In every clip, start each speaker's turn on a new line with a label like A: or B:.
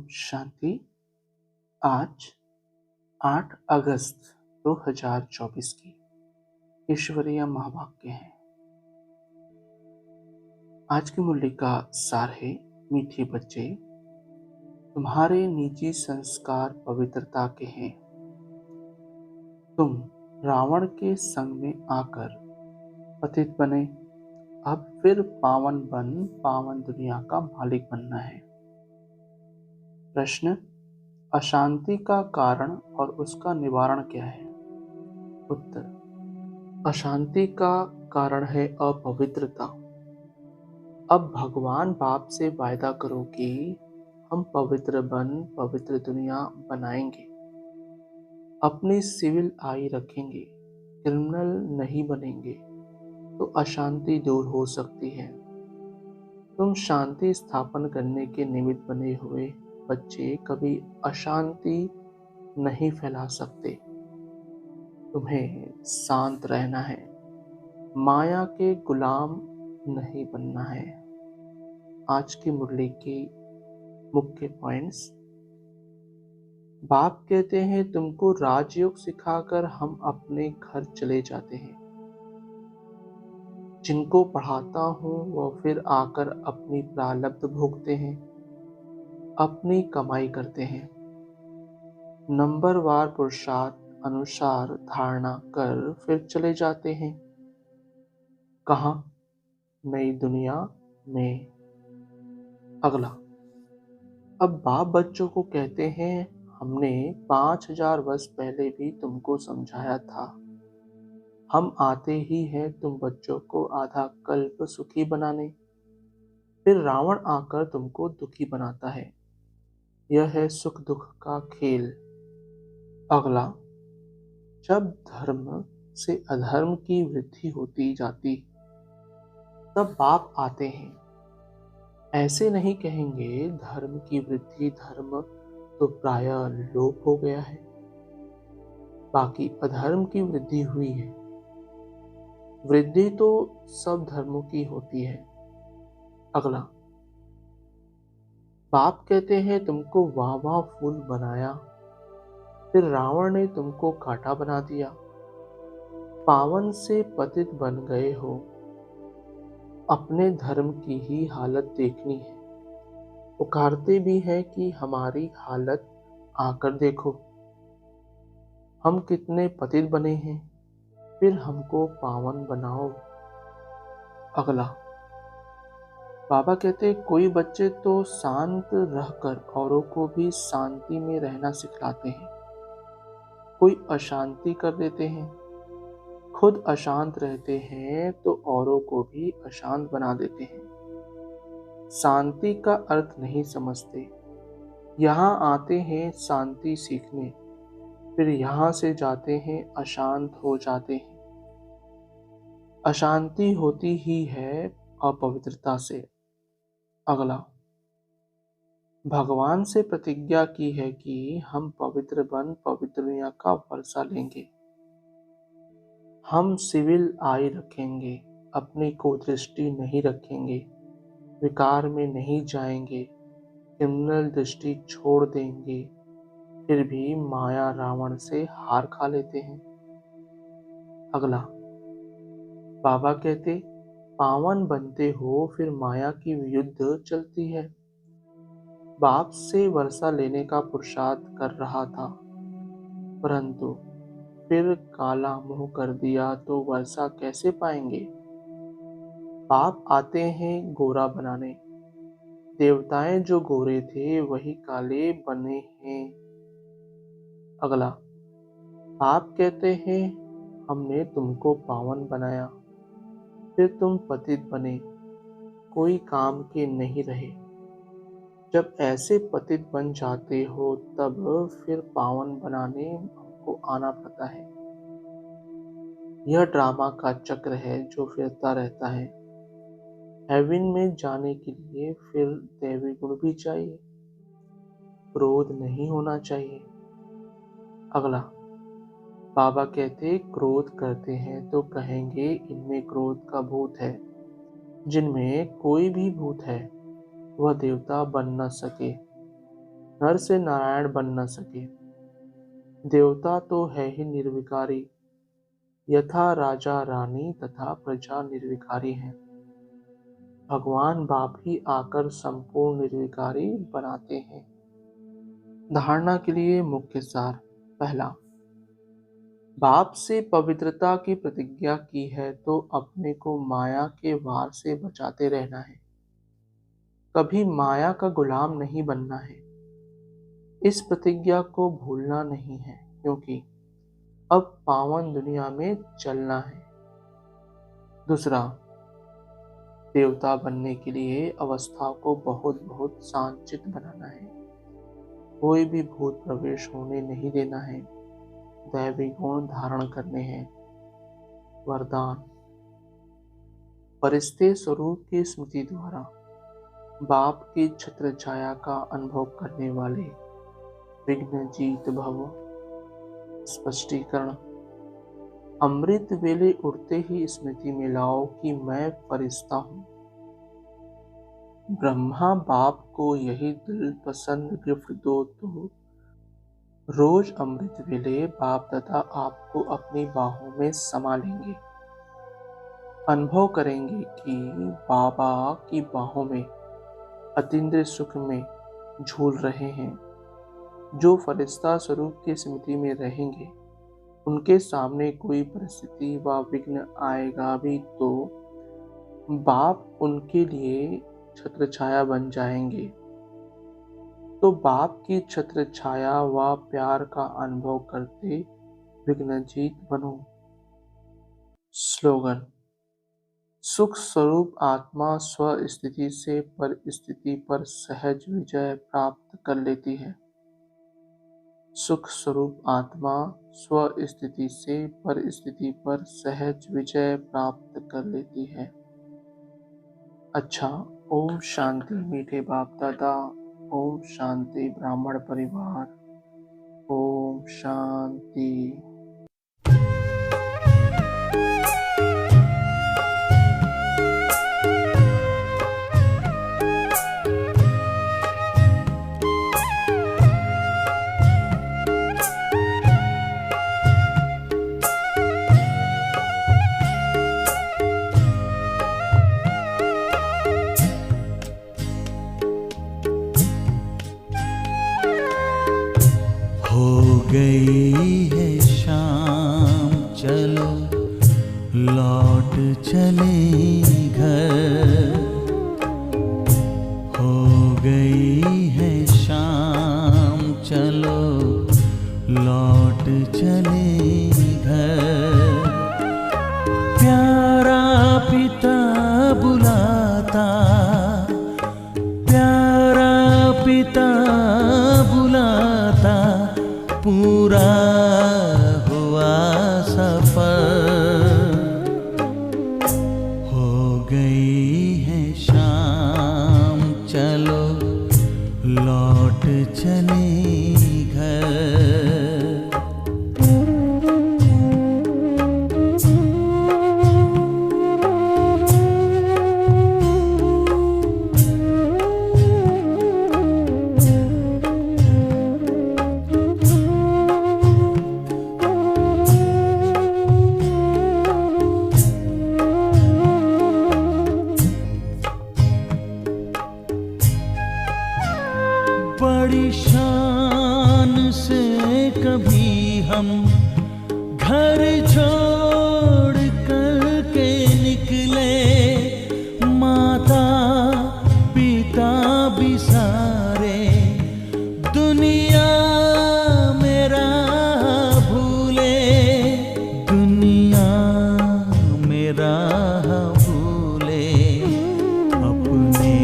A: शांति। आज 8 अगस्त 2024 की ईश्वरीय महावाक्य है। आज की मुरली का सार है, मीठे बच्चे, तुम्हारे निजी संस्कार पवित्रता के हैं। तुम रावण के संग में आकर पतित बने, अब फिर पावन दुनिया का मालिक बनना है। प्रश्न: अशांति का कारण और उसका निवारण क्या है? उत्तर: अशांति का कारण है अपवित्रता। अब भगवान बाप से वायदा करो कि हम पवित्र दुनिया बनाएंगे, अपनी सिविल आई रखेंगे, क्रिमिनल नहीं बनेंगे, तो अशांति दूर हो सकती है। तुम शांति स्थापन करने के निमित्त बने हुए बच्चे कभी अशांति नहीं फैला सकते। तुम्हें शांत रहना है, माया के गुलाम नहीं बनना है। आज की मुरली की मुख्य पॉइंट्स: बाप कहते हैं तुमको राजयोग सिखाकर हम अपने घर चले जाते हैं। जिनको पढ़ाता हूँ वह फिर आकर अपनी प्रारब्ध भोगते हैं, अपनी कमाई करते हैं। नंबरवार पुरुषार्थ अनुसार धारणा कर फिर चले जाते हैं। कहाँ? नई दुनिया में। अगला, अब बाप बच्चों को कहते हैं हमने 5000 वर्ष पहले भी तुमको समझाया था। हम आते ही हैं तुम बच्चों को आधा कल्प सुखी बनाने, फिर रावण आकर तुमको दुखी बनाता है। यह है सुख दुख का खेल। अगला, जब धर्म से अधर्म की वृद्धि होती जाती तब बाप आते हैं। ऐसे नहीं कहेंगे धर्म की वृद्धि, धर्म तो प्रायः लोप हो गया है, बाकी अधर्म की वृद्धि हुई है। वृद्धि तो सब धर्मों की होती है। अगला, बाप कहते हैं तुमको वाह फूल बनाया, फिर रावण ने तुमको कांटा बना दिया। पावन से पतित बन गए हो, अपने धर्म की ही हालत देखनी है। पुकारते भी हैं कि हमारी हालत आकर देखो, हम कितने पतित बने हैं, फिर हमको पावन बनाओ। अगला, बाबा कहते कोई बच्चे तो शांत रहकर औरों को भी शांति में रहना सिखलाते हैं, कोई अशांति कर देते हैं। खुद अशांत रहते हैं तो औरों को भी अशांत बना देते हैं। शांति का अर्थ नहीं समझते। यहाँ आते हैं शांति सीखने, फिर यहाँ से जाते हैं अशांत हो जाते हैं। अशांति होती ही है अपवित्रता से। अगला, भगवान से प्रतिज्ञा की है कि हम पवित्र दुनिया का वर्षा लेंगे, हम सिविल आई रखेंगे, अपनी कुदृष्टि नहीं रखेंगे, विकार में नहीं जाएंगे, क्रिमिनल दृष्टि छोड़ देंगे, फिर भी माया रावण से हार खा लेते हैं। अगला, बाबा कहते पावन बनते हो फिर माया की युद्ध चलती है। बाप से वर्षा लेने का पुरुषार्थ कर रहा था, परंतु फिर काला मुंह कर दिया तो वर्षा कैसे पाएंगे? बाप आते हैं गोरा बनाने, देवताएं जो गोरे थे वही काले बने हैं। अगला, बाप कहते हैं हमने तुमको पावन बनाया, फिर तुम पतित बने, कोई काम के नहीं रहे। जब ऐसे पतित बन जाते हो तब फिर पावन बनाने हमको आना पड़ता है। यह ड्रामा का चक्र है जो फिरता रहता है। हेवन में जाने के लिए फिर दैवी गुण भी चाहिए, क्रोध नहीं होना चाहिए। अगला, बाबा कहते क्रोध करते हैं तो कहेंगे इनमें क्रोध का भूत है। जिनमें कोई भी भूत है वह देवता बन न सके। नर से नारायण बन न सके। देवता तो है ही निर्विकारी, यथा राजा रानी तथा प्रजा निर्विकारी है। भगवान बाप ही आकर संपूर्ण निर्विकारी बनाते हैं। धारणा के लिए मुख्य सार। पहला, बाप से पवित्रता की प्रतिज्ञा की है तो अपने को माया के वार से बचाते रहना है। कभी माया का गुलाम नहीं बनना है। इस प्रतिज्ञा को भूलना नहीं है, क्योंकि अब पावन दुनिया में चलना है। दूसरा, देवता बनने के लिए अवस्था को बहुत बहुत सांचित बनाना है। कोई भी भूत प्रवेश होने नहीं देना है। दैवी गुण धारण करने हैं। वरदान, परिस्थिति स्वरूप की स्मृति द्वारा बाप की छत्र छाया का अनुभव करने वाले विघ्न जीत भव। स्पष्टीकरण, अमृत वेले उठते ही स्मृति में लाओ कि मैं फरिश्ता हूँ। ब्रह्मा बाप को यही दिल पसंद गिफ्ट दो तो रोज अमृत वेले बाप दादा आपको अपनी बाहों में समा लेंगे। अनुभव करेंगे कि बाबा की बाहों में अतीन्द्रिय सुख में झूल रहे हैं। जो फरिश्ता स्वरूप की स्मृति में रहेंगे, उनके सामने कोई परिस्थिति व विघ्न आएगा भी तो बाप उनके लिए छत्र छाया बन जाएंगे। तो बाप की छत्र छाया व प्यार का अनुभव करते विघ्नजीत बनो। स्लोगन, सुख स्वरूप आत्मा स्व स्थिति से पर स्थिति पर सहज विजय प्राप्त कर लेती है। सुख स्वरूप आत्मा स्व स्थिति से पर स्थिति पर सहज विजय प्राप्त कर लेती है। अच्छा, ओम शांति मीठे बाप दादा। ओम शांति ब्राह्मण परिवार। ओम शांति।
B: हो गई है शाम, चलो लौट चले घर। हो गई है शाम, चलो लौट चले घर। प्यारा पिता बुलाता, प्यारा पिता बुलाता, पूरा हुआ सफर। हो गई है शाम, चलो लौट चले घर। बड़ी शान से कभी हम घर छोड़ कर के निकले। माता पिता भी सारे दुनिया मेरा भूले, दुनिया मेरा भूले। अपने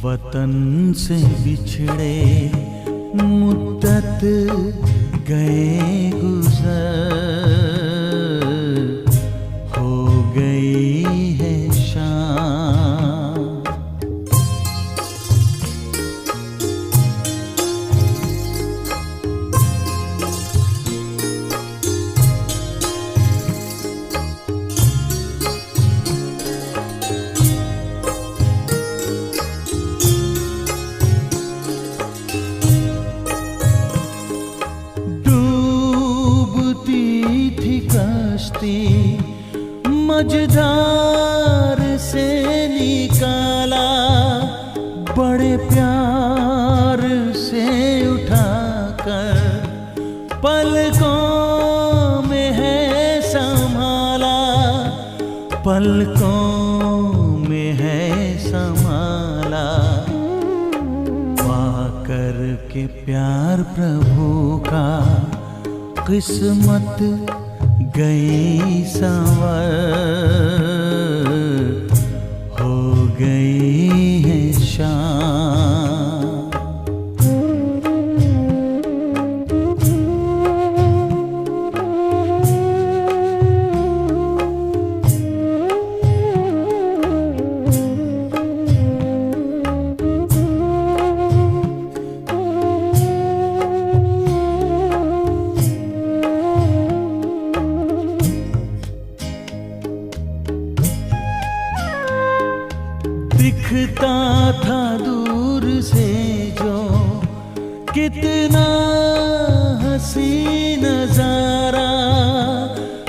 B: वतन से बिछड़े मुद्दत गए गुजर। हो गई है शाम, बस्ती मझधार से निकाला, बड़े प्यार से उठाकर पलकों में है संभाला, पलकों में है संभाला। पाकर के प्यार प्रभु का किस्मत गई संवर, हो गई है शाम। दिखता था दूर से जो कितना हंसी नजारा,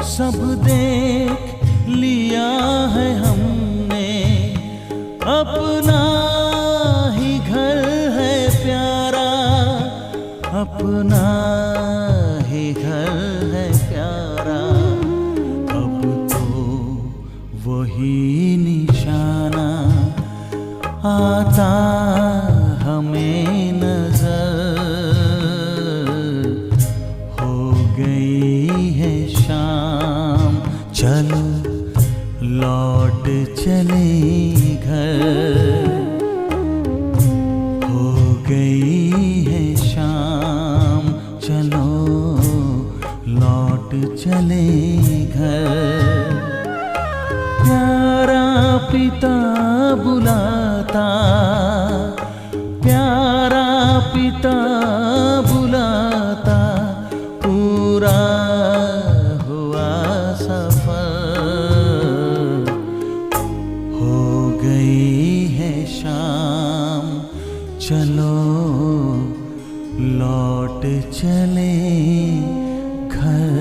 B: सब देख लिया है हमने, अपना ही घर है प्यारा, अपना ही घर है प्यारा। अब तो वही निशाना आता हमें नजर, हो गई है शाम। चलो लौट चले घर, हो गई है शाम। चलो लौट चले घर। प्यारा पिता बुलाता, प्यारा पिता बुलाता, पूरा हुआ सफर, हो गई है शाम। चलो लौट चले घर।